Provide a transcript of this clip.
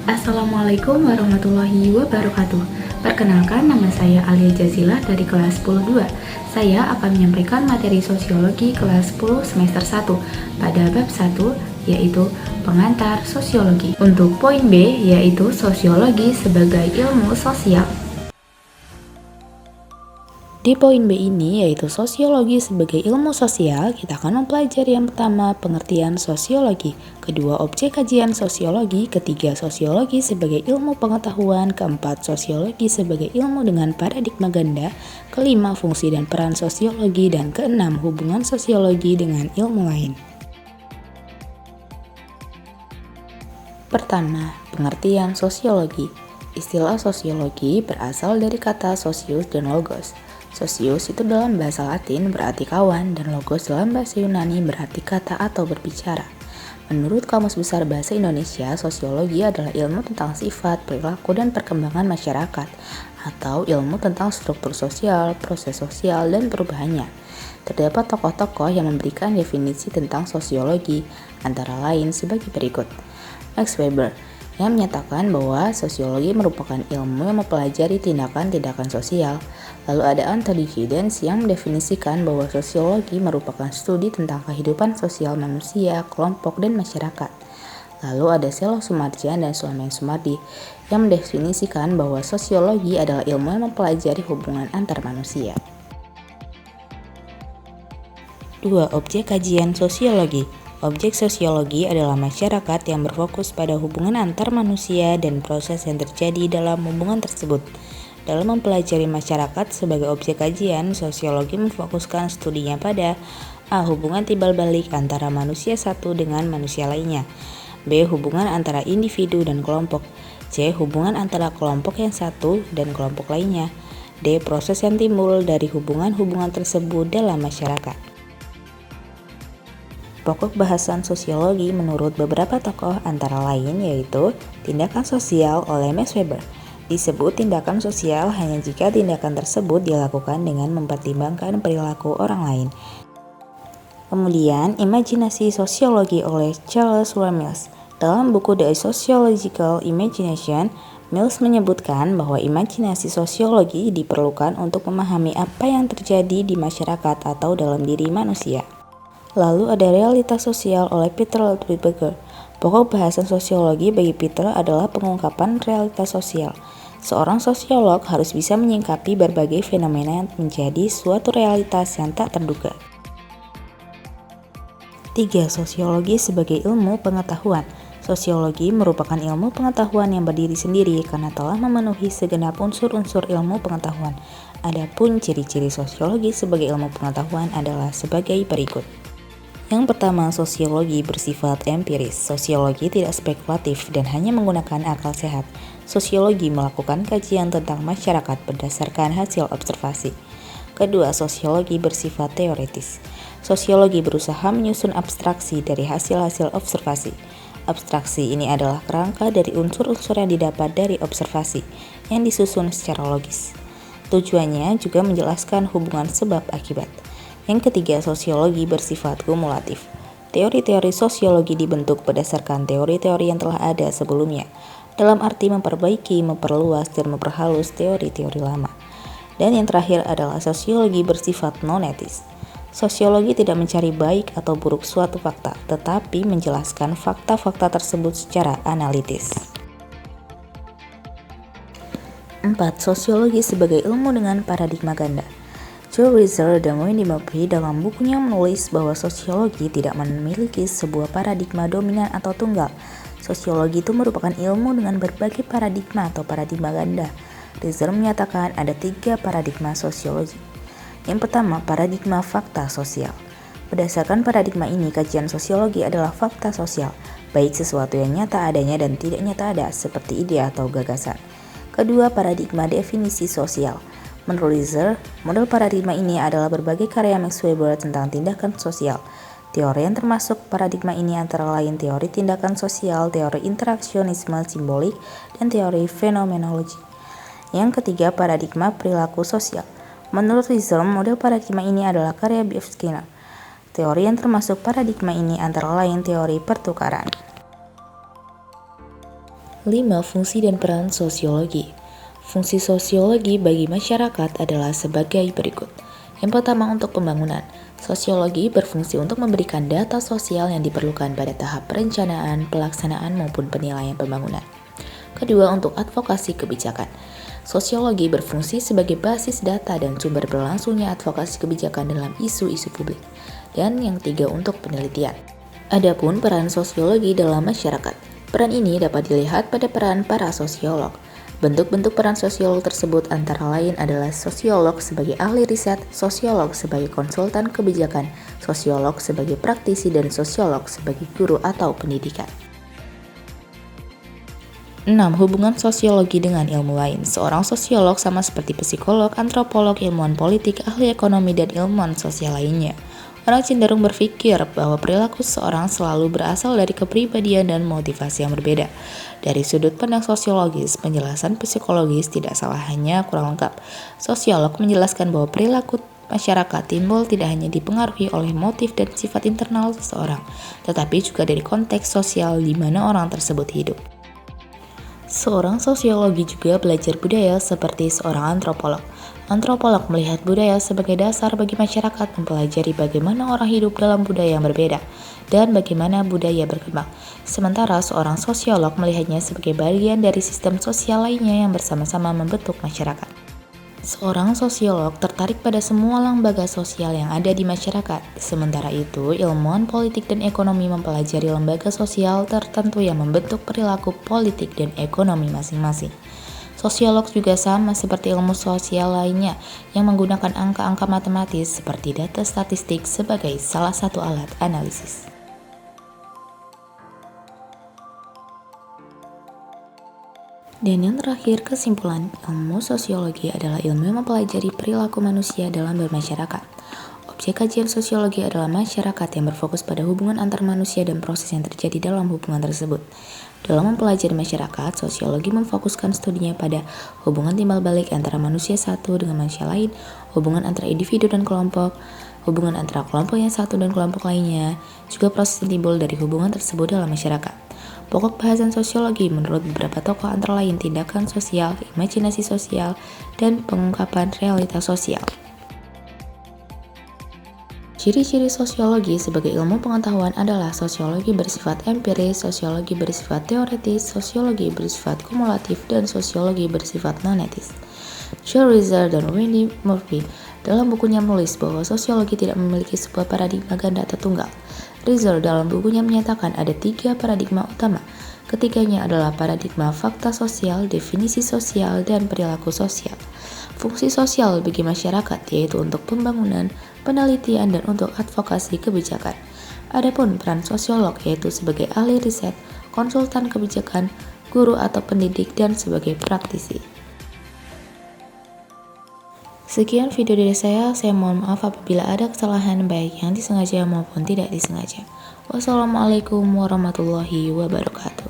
Assalamualaikum warahmatullahi wabarakatuh. Perkenalkan, nama saya Alia Jazila dari kelas 10-2. Saya akan menyampaikan materi sosiologi kelas 10 semester 1 pada bab 1, yaitu pengantar sosiologi. Untuk poin B, yaitu sosiologi sebagai ilmu sosial. Di poin B ini, yaitu sosiologi sebagai ilmu sosial, kita akan mempelajari yang pertama, pengertian sosiologi, kedua, objek kajian sosiologi, ketiga, sosiologi sebagai ilmu pengetahuan, keempat, sosiologi sebagai ilmu dengan paradigma ganda, kelima, fungsi dan peran sosiologi, dan keenam, hubungan sosiologi dengan ilmu lain. Pertama, pengertian sosiologi. Istilah sosiologi berasal dari kata sosius dan logos. Sosius itu dalam bahasa Latin berarti kawan, dan logos dalam bahasa Yunani berarti kata atau berbicara. Menurut Kamus Besar Bahasa Indonesia, sosiologi adalah ilmu tentang sifat, perilaku, dan perkembangan masyarakat, atau ilmu tentang struktur sosial, proses sosial, dan perubahannya. Terdapat tokoh-tokoh yang memberikan definisi tentang sosiologi, antara lain sebagai berikut. Max Weber, yang menyatakan bahwa sosiologi merupakan ilmu yang mempelajari tindakan-tindakan sosial. Lalu ada Anthony Giddens yang mendefinisikan bahwa sosiologi merupakan studi tentang kehidupan sosial manusia, kelompok, dan masyarakat. Lalu ada Selo Sumarjan dan Sulameng Sumardi yang mendefinisikan bahwa sosiologi adalah ilmu yang mempelajari hubungan antar manusia. 2. Objek kajian sosiologi. Objek sosiologi adalah masyarakat yang berfokus pada hubungan antar manusia dan proses yang terjadi dalam hubungan tersebut. Dalam mempelajari masyarakat sebagai objek kajian, sosiologi memfokuskan studinya pada A. Hubungan timbal balik antara manusia satu dengan manusia lainnya, B. Hubungan antara individu dan kelompok, C. Hubungan antara kelompok yang satu dan kelompok lainnya, D. Proses yang timbul dari hubungan-hubungan tersebut dalam masyarakat. Pokok bahasan sosiologi menurut beberapa tokoh antara lain yaitu tindakan sosial oleh Max Weber. Disebut tindakan sosial hanya jika tindakan tersebut dilakukan dengan mempertimbangkan perilaku orang lain. Kemudian, imajinasi sosiologi oleh Charles Mills. Dalam buku The Sociological Imagination, Mills menyebutkan bahwa imajinasi sosiologi diperlukan untuk memahami apa yang terjadi di masyarakat atau dalam diri manusia. Lalu ada realitas sosial oleh Peter Ludwig Becker. Pokok bahasan sosiologi bagi Peter adalah pengungkapan realitas sosial. Seorang sosiolog harus bisa menyingkapi berbagai fenomena yang menjadi suatu realitas yang tak terduga. 3. Sosiologi sebagai ilmu pengetahuan. Sosiologi merupakan ilmu pengetahuan yang berdiri sendiri karena telah memenuhi segenap unsur-unsur ilmu pengetahuan. Adapun ciri-ciri sosiologi sebagai ilmu pengetahuan adalah sebagai berikut. Yang pertama, sosiologi bersifat empiris. Sosiologi tidak spekulatif dan hanya menggunakan akal sehat. Sosiologi melakukan kajian tentang masyarakat berdasarkan hasil observasi. Kedua, sosiologi bersifat teoritis. Sosiologi berusaha menyusun abstraksi dari hasil-hasil observasi. Abstraksi ini adalah kerangka dari unsur-unsur yang didapat dari observasi yang disusun secara logis. Tujuannya juga menjelaskan hubungan sebab akibat. Yang ketiga, sosiologi bersifat kumulatif. Teori-teori sosiologi dibentuk berdasarkan teori-teori yang telah ada sebelumnya, dalam arti memperbaiki, memperluas, dan memperhalus teori-teori lama. Dan yang terakhir adalah sosiologi bersifat non-etis. Sosiologi tidak mencari baik atau buruk suatu fakta, tetapi menjelaskan fakta-fakta tersebut secara analitis. 4. Sosiologi sebagai ilmu dengan paradigma ganda. Joe Rizal dan Wendy Murphy dalam bukunya menulis bahwa sosiologi tidak memiliki sebuah paradigma dominan atau tunggal. Sosiologi itu merupakan ilmu dengan berbagai paradigma atau paradigma ganda. Rizal menyatakan ada 3 paradigma sosiologi. Yang pertama, paradigma fakta sosial. Berdasarkan paradigma ini, kajian sosiologi adalah fakta sosial, baik sesuatu yang nyata adanya dan tidak nyata ada, seperti ide atau gagasan. Kedua, paradigma definisi sosial. Menurut Rizal, model paradigma ini adalah berbagai karya Max Weber tentang tindakan sosial. Teori yang termasuk paradigma ini antara lain teori tindakan sosial, teori interaksionisme simbolik, dan teori fenomenologi. Yang ketiga, paradigma perilaku sosial. Menurut Rizal, model paradigma ini adalah karya B.F. Skinner. Teori yang termasuk paradigma ini antara lain teori pertukaran. 5. Fungsi dan peran sosiologi. Fungsi sosiologi bagi masyarakat adalah sebagai berikut. Yang pertama, untuk pembangunan. Sosiologi berfungsi untuk memberikan data sosial yang diperlukan pada tahap perencanaan, pelaksanaan, maupun penilaian pembangunan. Kedua, untuk advokasi kebijakan. Sosiologi berfungsi sebagai basis data dan sumber berlangsungnya advokasi kebijakan dalam isu-isu publik. Dan yang ketiga, untuk penelitian. Adapun peran sosiologi dalam masyarakat. Peran ini dapat dilihat pada peran para sosiolog. Bentuk-bentuk peran sosiolog tersebut antara lain adalah sosiolog sebagai ahli riset, sosiolog sebagai konsultan kebijakan, sosiolog sebagai praktisi, dan sosiolog sebagai guru atau pendidikan. 6. Hubungan sosiologi dengan ilmu lain. Seorang sosiolog sama seperti psikolog, antropolog, ilmuwan politik, ahli ekonomi, dan ilmuwan sosial lainnya. Orang cenderung berpikir bahwa perilaku seseorang selalu berasal dari kepribadian dan motivasi yang berbeda. Dari sudut pandang sosiologis, penjelasan psikologis tidak salah, hanya kurang lengkap. Sosiolog menjelaskan bahwa perilaku masyarakat timbul tidak hanya dipengaruhi oleh motif dan sifat internal seseorang, tetapi juga dari konteks sosial di mana orang tersebut hidup. Seorang sosiologi juga belajar budaya seperti seorang antropolog. Antropolog melihat budaya sebagai dasar bagi masyarakat, mempelajari bagaimana orang hidup dalam budaya yang berbeda dan bagaimana budaya berkembang. Sementara seorang sosiolog melihatnya sebagai bagian dari sistem sosial lainnya yang bersama-sama membentuk masyarakat. Seorang sosiolog tertarik pada semua lembaga sosial yang ada di masyarakat. Sementara itu, ilmuwan politik dan ekonomi mempelajari lembaga sosial tertentu yang membentuk perilaku politik dan ekonomi masing-masing. Sosiolog juga sama seperti ilmu sosial lainnya yang menggunakan angka-angka matematis seperti data statistik sebagai salah satu alat analisis. Dan yang terakhir, kesimpulan, ilmu sosiologi adalah ilmu yang mempelajari perilaku manusia dalam bermasyarakat. Objek kajian sosiologi adalah masyarakat yang berfokus pada hubungan antar manusia dan proses yang terjadi dalam hubungan tersebut. Dalam mempelajari masyarakat, sosiologi memfokuskan studinya pada hubungan timbal balik antara manusia satu dengan manusia lain, hubungan antara individu dan kelompok, hubungan antara kelompok yang satu dan kelompok lainnya, juga proses yang timbul dari hubungan tersebut dalam masyarakat. Pokok bahasan sosiologi menurut beberapa tokoh antara lain tindakan sosial, imajinasi sosial, dan pengungkapan realitas sosial. Ciri-ciri sosiologi sebagai ilmu pengetahuan adalah sosiologi bersifat empiris, sosiologi bersifat teoretis, sosiologi bersifat kumulatif, dan sosiologi bersifat non-etis. Joe Rizal dan Wendy Murphy dalam bukunya menulis bahwa sosiologi tidak memiliki sebuah paradigma ganda atau tunggal. Rizal dalam bukunya menyatakan ada 3 paradigma utama. Ketiganya adalah paradigma fakta sosial, definisi sosial, dan perilaku sosial. Fungsi sosial bagi masyarakat yaitu untuk pembangunan, penelitian, dan untuk advokasi kebijakan. Adapun peran sosiolog yaitu sebagai ahli riset, konsultan kebijakan, guru atau pendidik, dan sebagai praktisi. Sekian video dari saya mohon maaf apabila ada kesalahan baik yang disengaja maupun tidak disengaja. Wassalamualaikum warahmatullahi wabarakatuh.